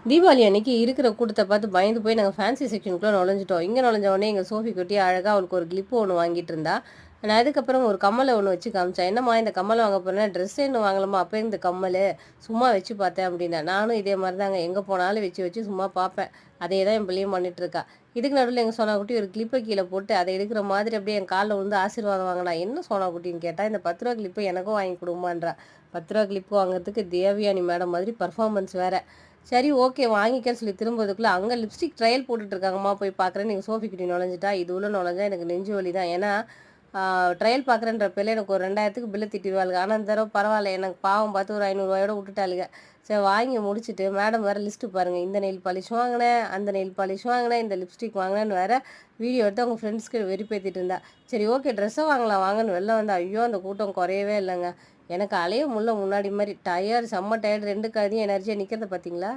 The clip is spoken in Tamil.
தீபாவளி அன்னைக்கு இருக்கிற கூட்டத்த பார்த்து பயந்து போய் நாங்க ஃபேன்சி செக்ஷனுக்குள்ள நுழைஞ்சுட்டோம். இங்க நுழைஞ்ச உடனே எங்க சோஃபி குட்டி அழகா அவளுக்கு ஒரு கிளிப் ஒண்ணு வாங்கிட்டு இருந்தா. நான் அதுக்கப்புறம் ஒரு கம்மல ஒண்ணு வச்சு காமிச்சேன். "என்னம்மா இந்த கம்மல் வாங்க போறேன்னா, ட்ரெஸ் இன்னும் வாங்கலம்மா, அப்பயே இந்த கம்மலு. சும்மா வச்சு பார்த்தேன்" அப்படின்னா. நானும் இதே மாரி தாங்க. எங்க போனாலும் வச்சு வச்சு சும்மா பார்ப்பேன். அதே தான் என் பிள்ளையும் பண்ணிட்டு இருக்கா. இதுக்கு நடுவுல எங்க சோனா குட்டி ஒரு கிளிப்ப கீழ போட்டு, அத எடுக்கிற மாதிரி அப்படியே என் கால்ல விழுந்து ஆசீர்வாதம் வாங்குனா. "என்ன சோனா குட்டின்னு" கேட்டா, "இந்த ரூ. 10 கிளிப்ப எனக்கும் வாங்கி குடும்மான்றா." ரூ. 10 கிளிப் வாங்குறதுக்கு தேவயானி மேடம் மாதிரி பெர்ஃபார்மன்ஸ் வேற. சரி ஓகே வாங்கிக்கன்னு சொல்லி திரும்புறதுக்குள்ள அங்கே லிப்ஸ்டிக் ட்ரையல் போட்டுட்டு இருக்காங்கம்மா போய் பார்க்குறேன்னு நீங்கள் சோஃபி கிட்டி நுழைஞ்சிட்டா. இது உள்ள நுழைஞ்சா எனக்கு நெஞ்சு வலி தான். ஏன்னா ட்ரையல் பார்க்குறேன்ற பேரில் எனக்கு ஒரு 2000க்கு பில்லு திட்டிடுவாளுங்க. ஆனால் இந்த தடவை பரவாயில்ல, எனக்கு பாவம் பார்த்து ஒரு 500 விட்டுட்டாளுங்க. சரி வாங்கி முடிச்சுட்டு மேடம் வேறு லிஸ்ட்டு பாருங்கள், இந்த நெயில் பாலிஷ் வாங்கினேன், அந்த நெயில் பாலிஷ் வாங்கினேன், இந்த லிப்ஸ்டிக் வாங்கினேன்னு வேறு வீடியோ எடுத்து அவங்க ஃப்ரெண்ட்ஸ்க்கு வெறிப்பேற்றிட்டு இருந்தா. சரி ஓகே ட்ரெஸ்ஸை வாங்கலாம் வாங்கன்னு வெளில வந்தா. ஐயோ அந்த கூட்டம் குறையவே இல்லைங்க. எனக்கு அலைய முள்ள முன்னாடி மாதிரி டயர்டு செம்ம டயர்டு, 2 கதையும் எனர்ஜியாக நிற்கிறத பார்த்தீங்களா.